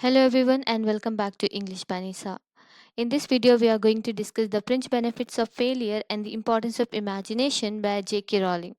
Hello everyone and welcome back to English Banisa. In this video we are going to discuss the fringe benefits of failure and the importance of imagination by J.K. Rowling.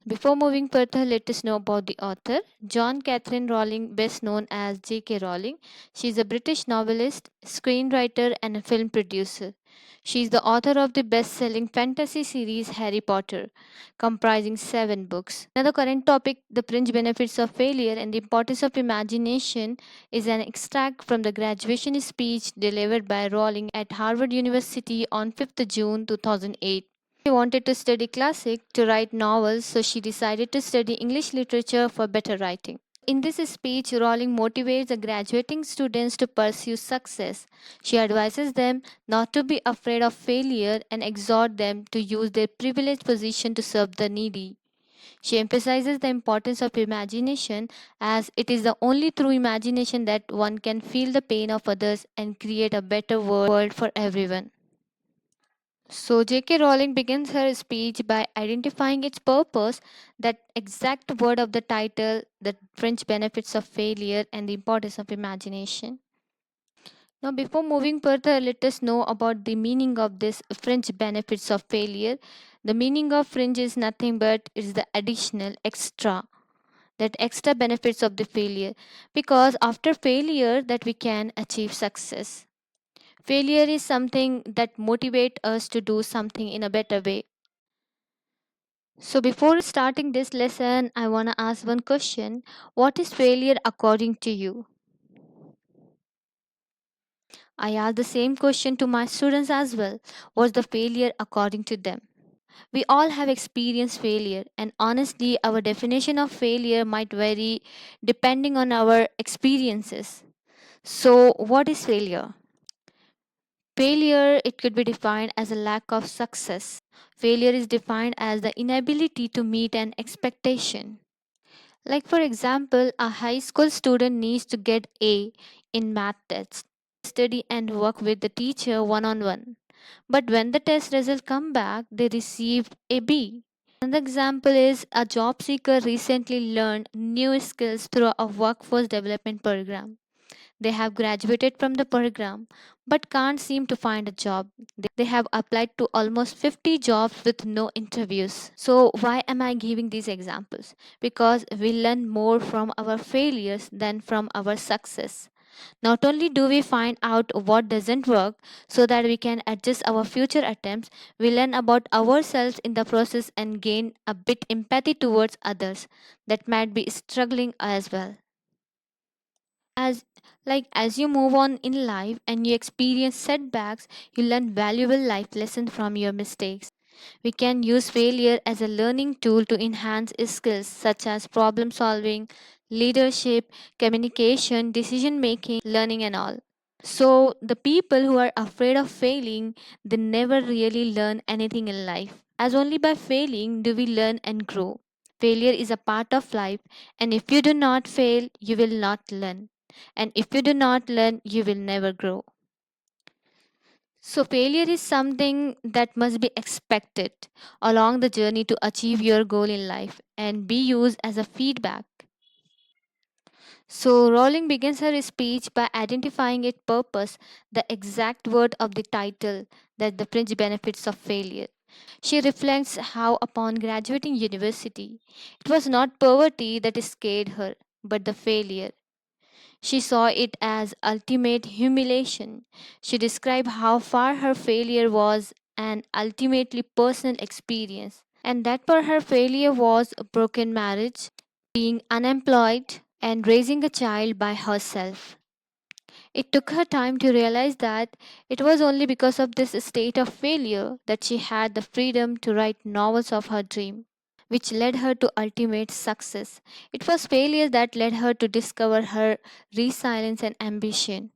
Before moving further, let us know about the author. John Catherine Rowling, best known as J.K. Rowling. She is a British novelist, screenwriter, and a film producer. She is the author of the best selling fantasy series Harry Potter, comprising 7 books. Another current topic, the fringe benefits of failure and the importance of imagination, is an extract from the graduation speech delivered by Rowling at Harvard University on 5th June 2008. She wanted to study classic to write novels, so she decided to study English literature for better writing. In this speech, Rowling motivates the graduating students to pursue success. She advises them not to be afraid of failure and exhorts them to use their privileged position to serve the needy. She emphasizes the importance of imagination as it is the only through imagination that one can feel the pain of others and create a better world for everyone. So, J.K. Rowling begins her speech by identifying its purpose, that exact word of the title, the French benefits of failure and the importance of imagination. Now, before moving further, let us know about the meaning of this French benefits of failure. The meaning of fringe is nothing but is the additional, extra, that extra benefits of the failure, because after failure that we can achieve success. Failure is something that motivates us to do something in a better way. So, before starting this lesson, I want to ask one question. What is failure according to you? I ask the same question to my students as well. What's the failure according to them? We all have experienced failure, and honestly, our definition of failure might vary depending on our experiences. So, what is failure? Failure, it could be defined as a lack of success. Failure is defined as the inability to meet an expectation. Like for example, a high school student needs to get A in math test. Study and work with the teacher one on one. But when the test results come back, they received a B. Another example is a job seeker recently learned new skills through a workforce development program. They have graduated from the program but can't seem to find a job. They have applied to almost 50 jobs with no interviews. So, why am I giving these examples? Because we learn more from our failures than from our success. Not only do we find out what doesn't work so that we can adjust our future attempts, we learn about ourselves in the process and gain a bit empathy towards others that might be struggling as well. As you move on in life and you experience setbacks, you learn valuable life lessons from your mistakes. We can use failure as a learning tool to enhance skills such as problem solving, leadership, communication, decision making, learning, and all. So, the people who are afraid of failing, they never really learn anything in life, as only by failing do we learn and grow. Failure is a part of life, and if you do not fail, you will not learn. And if you do not learn, you will never grow. So, failure is something that must be expected along the journey to achieve your goal in life and be used as a feedback. So, Rowling begins her speech by identifying its purpose, the exact word of the title, that the fringe benefits of failure. She reflects how, upon graduating university, it was not poverty that scared her, but the failure. She saw it as ultimate humiliation. She described how far her failure was an ultimately personal experience, and that for her failure was a broken marriage, being unemployed, and raising a child by herself. It took her time to realize that it was only because of this state of failure that she had the freedom to write novels of her dream, which led her to ultimate success. It was failure that led her to discover her resilience and ambition.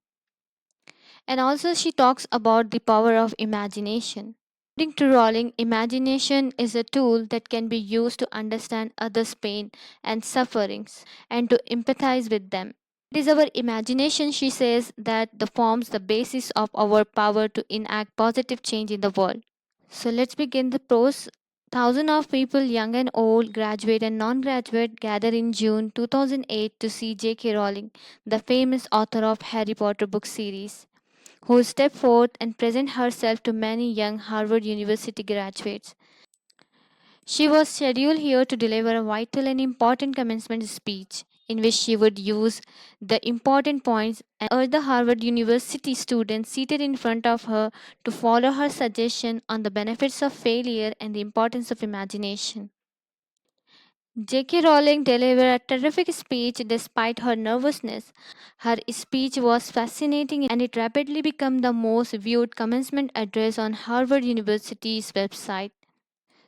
And also, she talks about the power of imagination. According to Rowling, imagination is a tool that can be used to understand others' pain and sufferings and to empathize with them. It is our imagination, she says, that forms the basis of our power to enact positive change in the world. So let's begin the prose. Thousands of people, young and old, graduate and non graduate, gathered in June 2008 to see J.K. Rowling, the famous author of Harry Potter book series, who stepped forth and presented herself to many young Harvard University graduates. She was scheduled here to deliver a vital and important commencement speech in which she would use the important points and urge the Harvard University students seated in front of her to follow her suggestion on the benefits of failure and the importance of imagination. J.K. Rowling delivered a terrific speech despite her nervousness. Her speech was fascinating and it rapidly became the most viewed commencement address on Harvard University's website.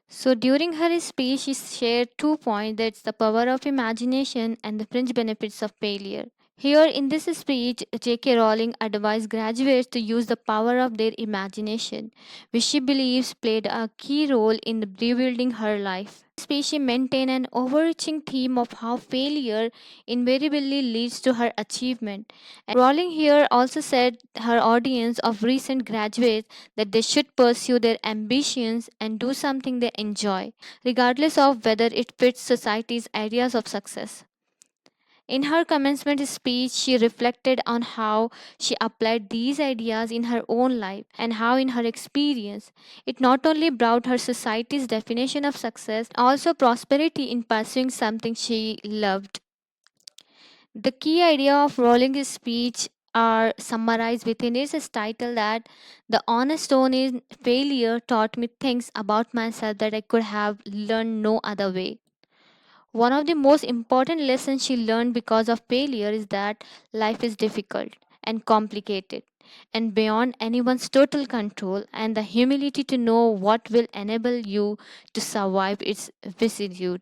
So during her speech, she shared 2 points, that's the power of imagination and the fringe benefits of failure. Here in this speech, J.K. Rowling advised graduates to use the power of their imagination, which she believes played a key role in rebuilding her life. In this speech, she maintained an overarching theme of how failure invariably leads to her achievement. And Rowling here also said her audience of recent graduates that they should pursue their ambitions and do something they enjoy, regardless of whether it fits society's ideas of success. In her commencement speech, she reflected on how she applied these ideas in her own life and how, in her experience, it not only brought her society's definition of success, but also prosperity in pursuing something she loved. The key idea of Rowling's speech are summarized within its title that the honest tone in failure taught me things about myself that I could have learned no other way. One of the most important lessons she learned because of failure is that life is difficult and complicated and beyond anyone's total control, and the humility to know what will enable you to survive its vicissitude.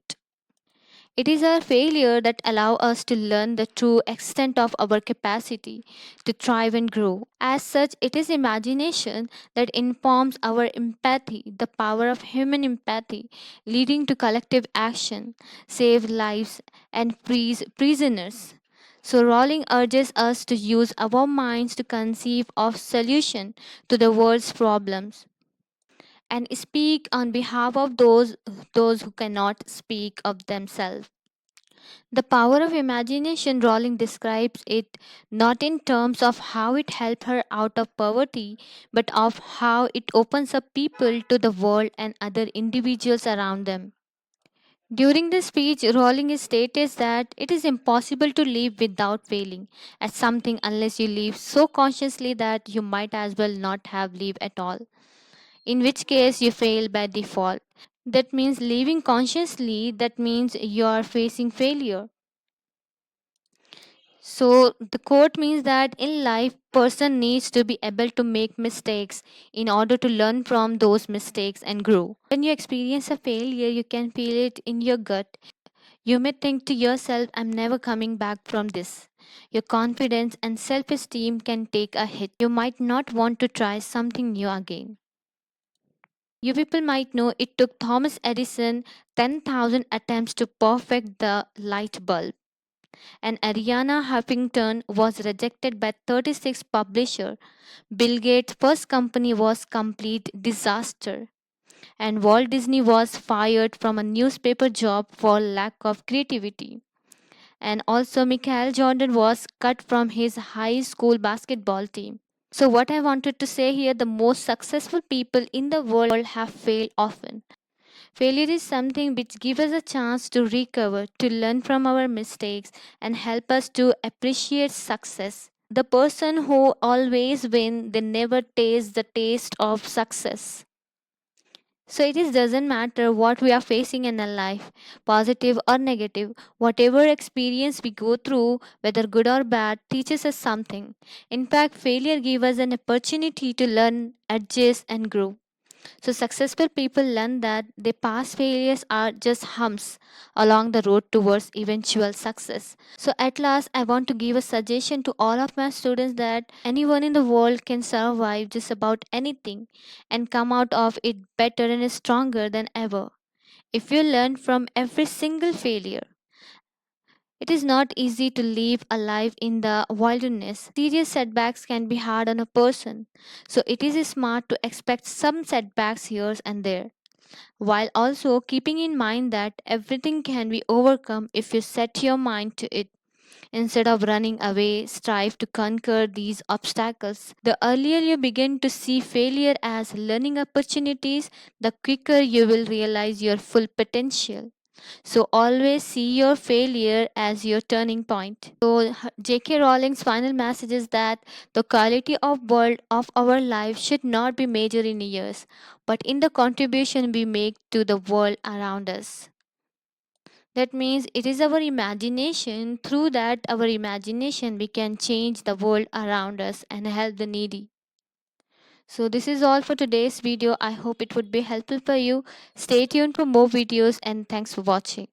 It is our failure that allow us to learn the true extent of our capacity to thrive and grow. As such, it is imagination that informs our empathy, the power of human empathy, leading to collective action, save lives, and frees prisoners. So Rowling urges us to use our minds to conceive of solution to the world's problems and speak on behalf of those who cannot speak of themselves. The power of imagination, Rowling describes it not in terms of how it helped her out of poverty, but of how it opens up people to the world and other individuals around them. During the speech, Rowling stated that it is impossible to live without failing at something unless you live so consciously that you might as well not have lived at all, in which case you fail by default. That means living consciously, that means you are facing failure. So the quote means that in life person needs to be able to make mistakes in order to learn from those mistakes and grow. When you experience a failure, you can feel it in your gut. You may think to yourself, I'm never coming back from this. Your confidence and self esteem can take a hit. You might not want to try something new again. You people might know it took Thomas Edison 10,000 attempts to perfect the light bulb, and Ariana Huffington was rejected by 36 publishers. Bill Gates' first company was complete disaster, and Walt Disney was fired from a newspaper job for lack of creativity. And also Michael Jordan was cut from his high school basketball team. So what I wanted to say here, the most successful people in the world have failed often. Failure is something which gives us a chance to recover, to learn from our mistakes, and help us to appreciate success. The person who always wins, they never taste the taste of success. So it is doesn't matter what we are facing in our life, positive or negative, whatever experience we go through, whether good or bad, teaches us something. In fact, failure gives us an opportunity to learn, adjust, and grow. So, successful people learn that their past failures are just humps along the road towards eventual success. So, at last, I want to give a suggestion to all of my students that anyone in the world can survive just about anything and come out of it better and stronger than ever. If you learn from every single failure, it is not easy to live a life in the wilderness. Serious setbacks can be hard on a person, so it is smart to expect some setbacks here and there. while also keeping in mind that everything can be overcome if you set your mind to it. Instead of running away, strive to conquer these obstacles. The earlier you begin to see failure as learning opportunities, the quicker you will realize your full potential. So always see your failure as your turning point. So J.K. Rowling's final message is that the quality of world of our life should not be measured in years, but in the contribution we make to the world around us. That means it is our imagination. Through that, our imagination, we can change the world around us and help the needy. So, this is all for today's video. I hope it would be helpful for you. Stay tuned for more videos and thanks for watching.